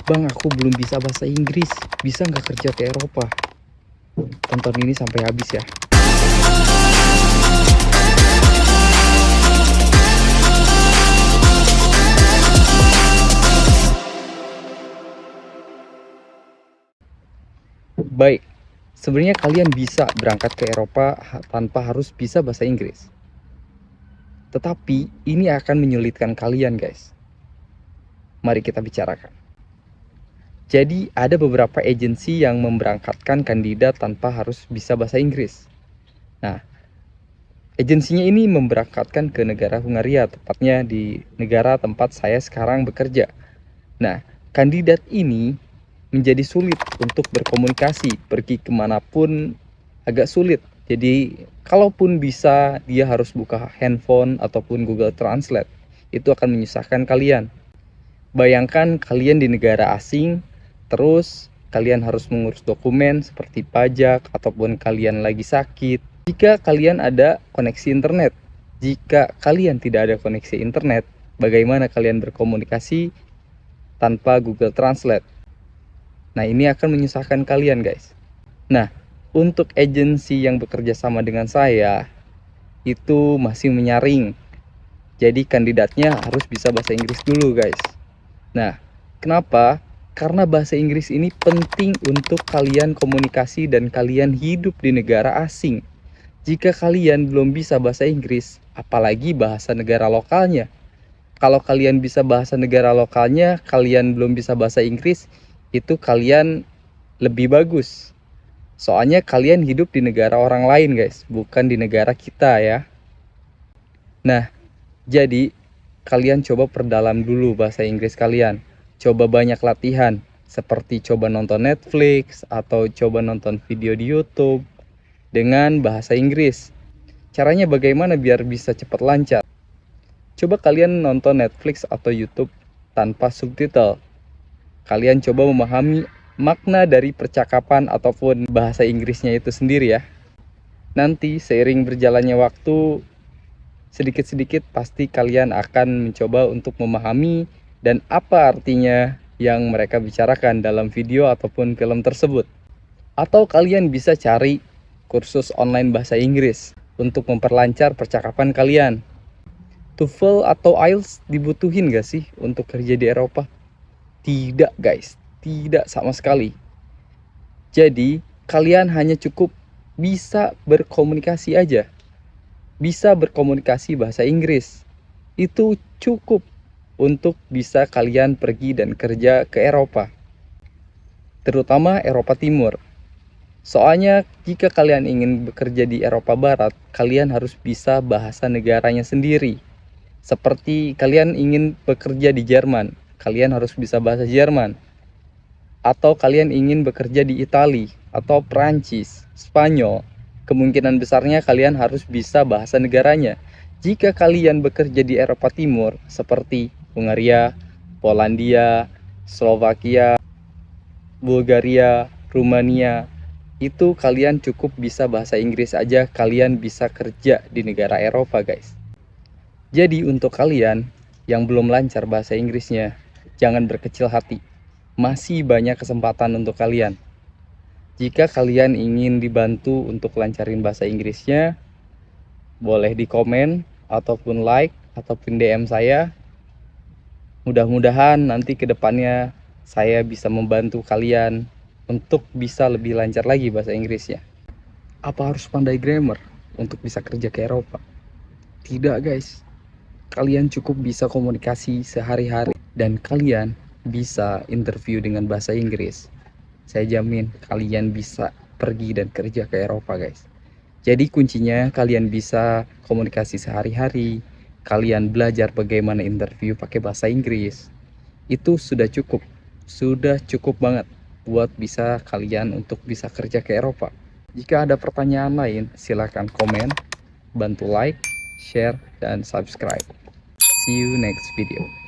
Bang, aku belum bisa bahasa Inggris. Bisa nggak kerja ke Eropa? Tonton ini sampai habis ya. Baik, sebenarnya kalian bisa berangkat ke Eropa tanpa harus bisa bahasa Inggris. Tetapi ini akan menyulitkan kalian, guys. Mari kita bicarakan. Jadi ada beberapa agensi yang memberangkatkan kandidat tanpa harus bisa bahasa Inggris. Nah, agensinya ini memberangkatkan ke negara Hungaria, tepatnya di negara tempat saya sekarang bekerja. Nah, kandidat ini menjadi sulit untuk berkomunikasi, pergi kemanapun agak sulit. Jadi, kalaupun bisa, dia harus buka handphone ataupun Google Translate. Itu akan menyusahkan kalian. Bayangkan kalian di negara asing, terus kalian harus mengurus dokumen seperti pajak ataupun kalian lagi sakit. Jika kalian ada koneksi internet, jika kalian tidak ada koneksi internet, bagaimana kalian berkomunikasi tanpa Google Translate? Nah, ini akan menyusahkan kalian, guys. Nah, untuk agensi yang bekerja sama dengan saya, itu masih menyaring. Jadi kandidatnya harus bisa bahasa Inggris dulu, guys. Nah, kenapa? Karena bahasa Inggris ini penting untuk kalian komunikasi dan kalian hidup di negara asing. Jika kalian belum bisa bahasa Inggris, apalagi bahasa negara lokalnya. Kalau kalian bisa bahasa negara lokalnya, kalian belum bisa bahasa Inggris, itu kalian lebih bagus. Soalnya kalian hidup di negara orang lain, guys, bukan di negara kita ya. Nah, jadi kalian coba perdalam dulu bahasa Inggris kalian. Coba banyak latihan, seperti coba nonton Netflix atau coba nonton video di YouTube dengan bahasa Inggris. Caranya bagaimana biar bisa cepat lancar? Coba kalian nonton Netflix atau YouTube tanpa subtitle. Kalian coba memahami makna dari percakapan ataupun bahasa Inggrisnya itu sendiri ya. Nanti seiring berjalannya waktu, sedikit-sedikit pasti kalian akan mencoba untuk memahami dan apa artinya yang mereka bicarakan dalam video ataupun film tersebut. Atau kalian bisa cari kursus online bahasa Inggris untuk memperlancar percakapan kalian. TOEFL atau IELTS dibutuhin gak sih untuk kerja di Eropa? Tidak, guys, tidak sama sekali. Jadi kalian hanya cukup bisa berkomunikasi aja. Bisa berkomunikasi bahasa Inggris. Itu cukup untuk bisa kalian pergi dan kerja ke Eropa, terutama Eropa Timur. Soalnya jika kalian ingin bekerja di Eropa Barat, kalian harus bisa bahasa negaranya sendiri. Seperti kalian ingin bekerja di Jerman, kalian harus bisa bahasa Jerman. Atau kalian ingin bekerja di Italia atau Prancis, Spanyol, kemungkinan besarnya kalian harus bisa bahasa negaranya. Jika kalian bekerja di Eropa Timur seperti Hungaria, Polandia, Slovakia, Bulgaria, Rumania, itu kalian cukup bisa bahasa Inggris aja, kalian bisa kerja di negara Eropa, guys. Jadi untuk kalian yang belum lancar bahasa Inggrisnya, jangan berkecil hati. Masih banyak kesempatan untuk kalian. Jika kalian ingin dibantu untuk lancarin bahasa Inggrisnya, boleh di komen ataupun like ataupun DM saya. Mudah-mudahan nanti ke depannya saya bisa membantu kalian untuk bisa lebih lancar lagi bahasa Inggrisnya. Apa harus pandai grammar untuk bisa kerja ke Eropa? Tidak, guys. Kalian cukup bisa komunikasi sehari-hari dan kalian bisa interview dengan bahasa Inggris. Saya jamin kalian bisa pergi dan kerja ke Eropa, guys. Jadi kuncinya kalian bisa komunikasi sehari-hari, kalian belajar bagaimana interview pakai bahasa Inggris. Itu sudah cukup banget buat bisa kalian untuk bisa kerja ke Eropa. Jika ada pertanyaan lain, silakan komen, bantu like, share, dan subscribe. See you next video.